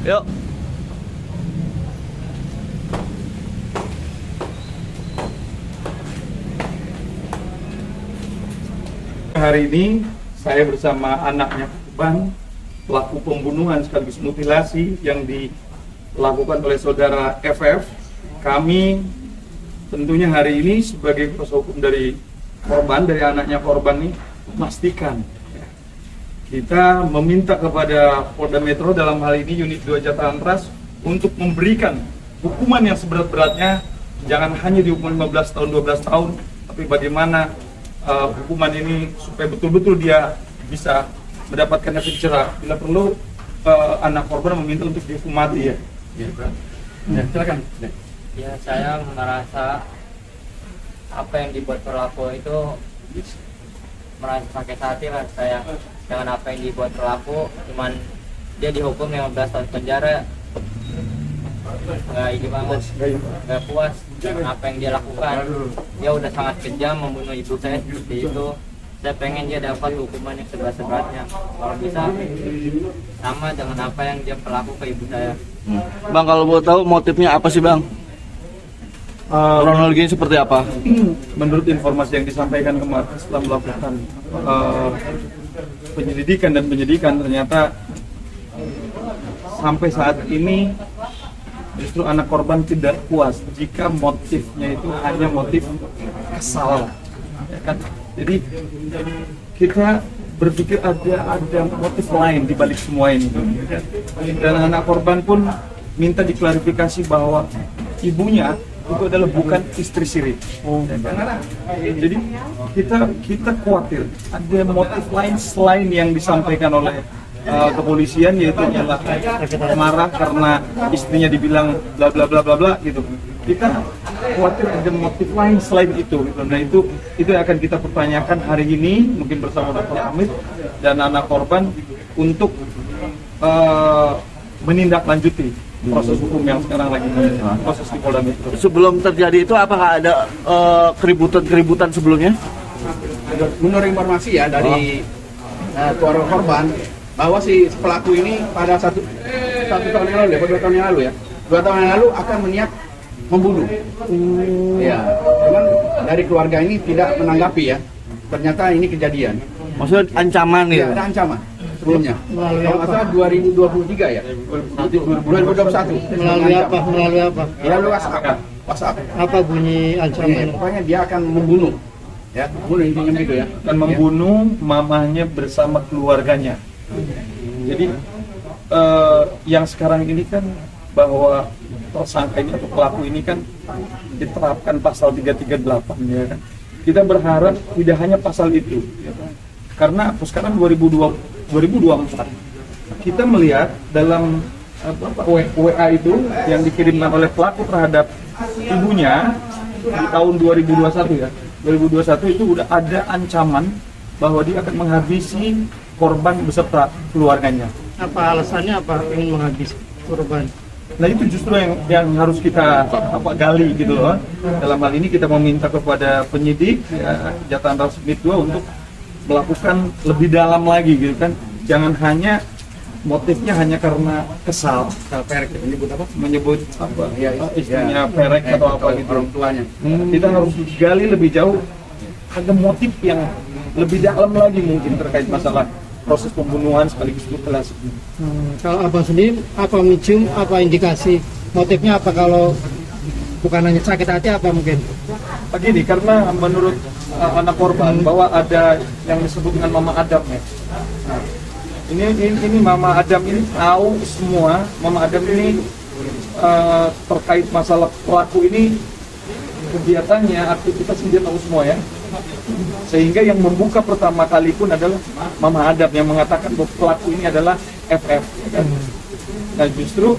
Yuk. Hari ini saya bersama anaknya korban pelaku pembunuhan sekaligus mutilasi yang dilakukan oleh saudara FF. Kami tentunya hari ini sebagai kuasa hukum dari korban, dari anaknya korban ini, memastikan kita meminta kepada Polda Metro, dalam hal ini unit 2 Jatan Ras, untuk memberikan hukuman yang seberat-beratnya. Jangan hanya dihukum 15 tahun, 12 tahun, tapi bagaimana hukuman ini supaya betul-betul dia bisa mendapatkan efek jerah. Bila perlu anak korban meminta untuk dihukum mati ya. Ya, silakan. Ya, saya merasa apa yang dibuat pelaku itu merasa sakit hati lah saya dengan apa yang dibuat pelaku. Cuman dia dihukum 15 tahun penjara, nggak ini banget, nggak puas dengan apa yang dia lakukan. Dia udah sangat kejam membunuh ibu saya seperti itu. Saya pengen dia dapat hukuman yang seberat-beratnya, kalau bisa sama dengan apa yang dia pelaku ke ibu saya. Bang, kalau mau tahu motifnya apa sih Bang? Kronologinya seperti apa? Menurut informasi yang disampaikan kemarin setelah melakukan penyelidikan dan penyidikan, ternyata sampai saat ini justru anak korban tidak puas jika motifnya itu hanya motif kesal, ya kan? Jadi kita berpikir ada motif lain di balik semua ini, dan anak korban pun minta diklarifikasi bahwa ibunya itu adalah bukan istri siri. Jadi kita khawatir ada motif lain selain yang disampaikan oleh kepolisian, yaitu adalah marah karena istrinya dibilang bla bla bla bla bla gitu. Kita khawatir ada motif lain selain itu. Nah itu yang akan kita pertanyakan hari ini, mungkin bersama Dr. Hamid dan anak korban, untuk menindaklanjuti proses hukum yang sekarang lagi proses di Polda Metro. Sebelum terjadi itu apakah ada keributan sebelumnya? Menurut informasi ya dari keluarga korban, bahwa si pelaku ini pada satu tahun yang lalu ya, 2 tahun yang lalu ya, 2 tahun yang lalu akan berniat membunuh. Ya, cuman dari keluarga ini tidak menanggapi ya. Ternyata ini kejadian. Maksudnya ancaman Ya, ya? ada ancaman sebelumnya. Kalau nggak salah 2023 ya, 2021. Melalui apa? Melalui apa? Melalui WhatsApp. Apa bunyi ancaman? Pokoknya dia akan membunuh. Ya, membunuh intinya begitu ya. Dan membunuh mamanya bersama keluarganya. Jadi yang sekarang ini kan bahwa tersangka ini atau pelaku ini kan diterapkan pasal 338 ya kan. Kita berharap tidak hanya pasal itu, ya kan? Karena sekarang 2024 kita melihat dalam WA itu yang dikirimkan oleh pelaku terhadap ibunya di tahun 2021 ya. 2021 itu udah ada ancaman bahwa dia akan menghabisi korban beserta keluarganya. Apa alasannya? Apa ingin menghabisi korban? Nah itu justru yang harus kita gali gitu loh. Dalam hal ini kita meminta kepada penyidik ya, Jatan Ras Unit 2 untuk melakukan lebih dalam lagi gitu kan. Jangan hanya motifnya hanya karena kesal. Perek menyebut apa? Menyebut apa? Ya, istrinya perek atau apa gitu. Orang tuanya. Kita harus gali lebih jauh. Ada motif yang lebih dalam lagi mungkin terkait masalah proses pembunuhan sekaligus mutilasi. Kalau abang sendiri apa mencium, apa indikasi motifnya, apa kalau bukan hanya sakit hati, apa mungkin? Begini, karena menurut anak korban bahwa ada yang disebut dengan Mama Adam ya. Nah, ini Mama Adam ini tahu semua. Mama Adam ini terkait masalah pelaku ini, kegiatannya, aktivitasnya dia tahu semua ya. Sehingga yang membuka pertama kali pun adalah Mama Adam yang mengatakan bahwa pelaku ini adalah FF. Kan? Nah justru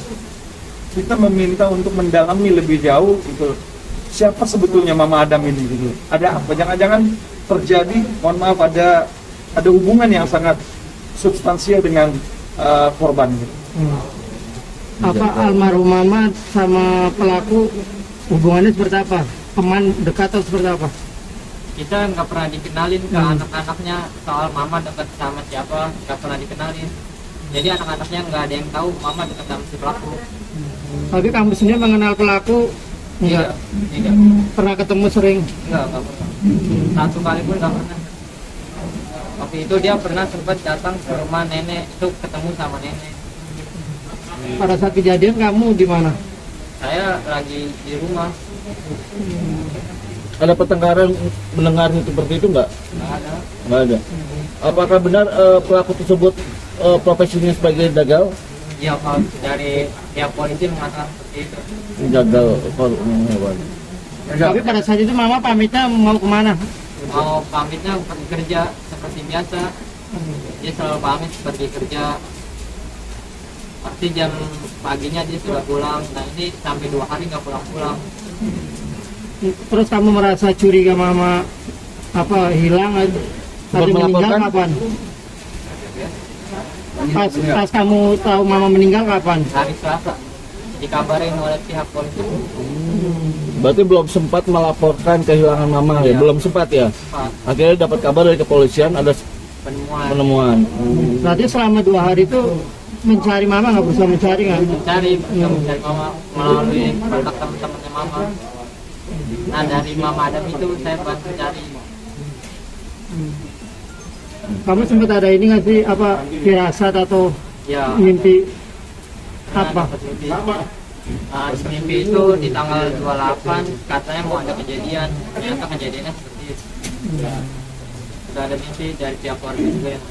kita meminta untuk mendalami lebih jauh gitu. Siapa sebetulnya Mama Adam ini gitu. Ada apa? Jangan-jangan terjadi, mohon maaf, ada hubungan yang sangat substansial dengan korban gitu. Apa almarhum mama sama pelaku hubungannya seperti apa? Teman dekat atau seperti apa? Kita nggak pernah dikenalin ke anak-anaknya soal mama dekat sama siapa, nggak pernah dikenalin. Jadi anak-anaknya nggak ada yang tahu mama dekat sama si pelaku. Tapi kamu sendiri mengenal pelaku? Enggak. Tidak. Pernah ketemu sering? Enggak pernah. Satu kali pun nggak pernah. Waktu itu dia pernah sempat datang ke rumah nenek itu ketemu sama nenek. Pada saat kejadian kamu di mana? Saya lagi di rumah. Ada pertengkaran mendengar seperti itu nggak? Nggak ada. Nggak ada. Apakah benar pelaku tersebut profesinya sebagai dagal? Ya kalau dari pihak polisi mengatakan seperti itu. Dagal kalau hewan. Tapi pada saat itu mama pamitnya mau kemana? Mau pamitnya pergi kerja seperti biasa. Dia selalu pamit pergi kerja. Pasti jam paginya dia sudah pulang. Nah ini sampai 2 hari nggak pulang-pulang. Terus kamu merasa curiga mama hilang atau meninggal melaporkan? kapan? Pas kamu tahu mama meninggal kapan? Hari Selasa dikabarin oleh pihak polisi. Berarti belum sempat melaporkan kehilangan mama ya? Iya. Belum sempat ya? Pak, Akhirnya dapat kabar dari kepolisian ada penemuan. penemuan. Berarti selama 2 hari itu mencari mama, nggak berusaha mencari nggak? Mencari mama melalui kontak teman-temannya mama. Nah dari mama Adam itu saya bantu cari. Kamu sempat ada ini nggak sih firasat atau Ya. mimpi Pernah apa? dapat mimpi. Di mimpi itu di tanggal 28 katanya mau ada kejadian, ternyata kejadiannya seperti itu. Sudah ada mimpi dari pihak keluarga juga ya.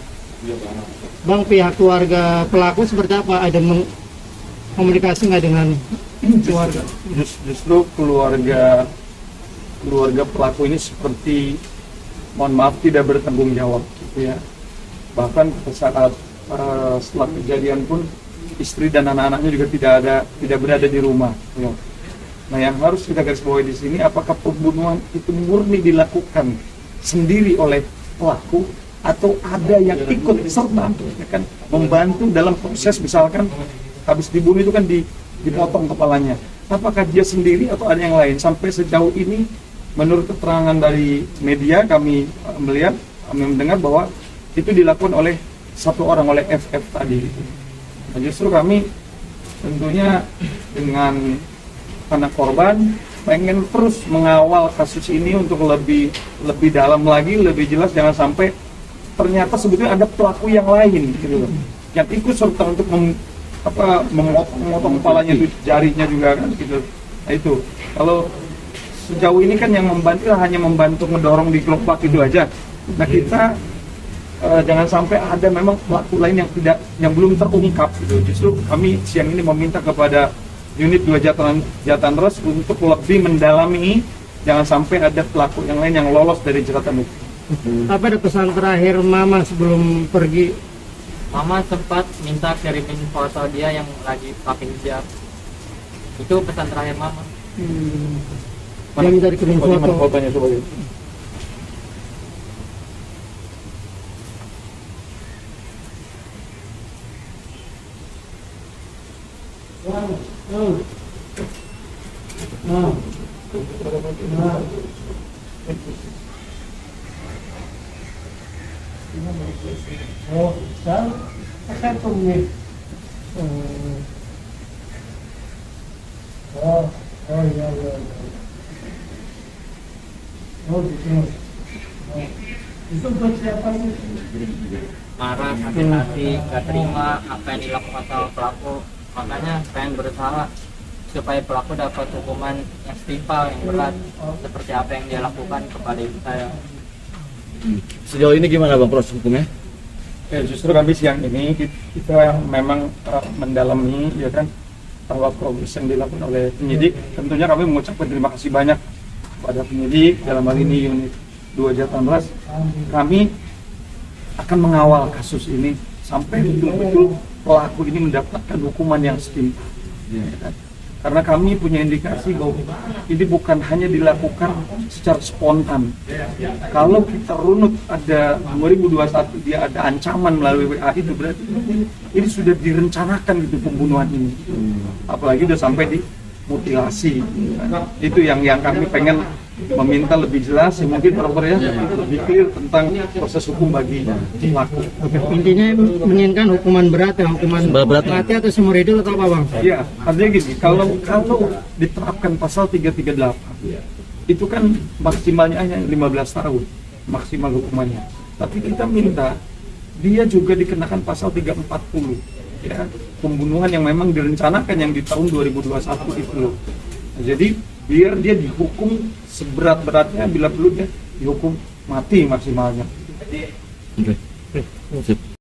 Bang, pihak keluarga pelaku seperti apa? Ada komunikasi nggak dengan keluarga? Justru keluarga pelaku ini seperti, mohon maaf, tidak bertanggung jawab gitu ya. Bahkan saat setelah kejadian pun istri dan anak-anaknya juga tidak berada di rumah ya. Nah yang harus kita garis bawahi di sini, apakah pembunuhan itu murni dilakukan sendiri oleh pelaku atau ada yang ikut serta ya kan, membantu dalam proses, misalkan habis dibunuh itu kan dipotong kepalanya, apakah dia sendiri atau ada yang lain? Sampai sejauh ini menurut keterangan dari media kami mendengar bahwa itu dilakukan oleh satu orang, oleh FF tadi. Nah, justru kami tentunya dengan anak korban pengen terus mengawal kasus ini untuk lebih dalam lagi, lebih jelas, jangan sampai ternyata sebetulnya ada pelaku yang lain gitu loh, yang ikut serta untuk memotong kepalanya, itu jarinya juga kan gitu. Nah itu kalau sejauh ini kan yang membantu hanya membantu ngedorong di gerobak itu aja. Nah kita jangan sampai ada memang pelaku lain yang belum terungkap gitu. Justru kami siang ini meminta kepada unit 2 Jatanras untuk lebih mendalami, jangan sampai ada pelaku yang lain yang lolos dari jeratan hukum. Apa ada pesan terakhir mama sebelum pergi? Mama sempat minta kirimin foto dia yang lagi pakai hijab. Itu pesan terakhir mama. Dia minta dikirim foto. Fotonya coba lihat. Marah, sakit hati, gak terima apa yang dilakukan sama pelaku. Makanya pengen berusaha supaya pelaku dapat hukuman yang setimpal, yang berat, seperti apa yang dia lakukan kepada ibu saya. Sejauh ini gimana Bang proses hukumnya? Ya, justru kami siang ini kita memang mendalami ya kan bahwa progres yang dilakukan oleh penyidik. Tentunya kami mengucapkan terima kasih banyak kepada penyidik, dalam hal ini unit 2 Jatanras. Kami akan mengawal kasus ini sampai betul-betul pelaku ini mendapatkan hukuman yang setimpal. Ya kan? Karena kami punya indikasi bahwa ini bukan hanya dilakukan secara spontan. Kalau kita runut ada 2021 dia ada ancaman melalui WA, itu berarti ini sudah direncanakan gitu pembunuhan ini. Apalagi udah sampai di mutilasi. Itu yang kami pengen meminta lebih jelas, ya mungkin proper ya, lebih clear tentang proses hukum bagi pelaku. Oke, intinya menginginkan hukuman berat ya, hukuman Berat. mati atau seumur hidup atau apa bang? Ya, artinya gini, kalau diterapkan pasal 338, itu kan maksimalnya hanya 15 tahun, maksimal hukumannya. Tapi kita minta dia juga dikenakan pasal 340, ya, pembunuhan yang memang direncanakan yang di tahun 2021 itu loh. Nah, jadi biar dia dihukum seberat-beratnya, bila perlu dia dihukum mati maksimalnya. Oke. Sip.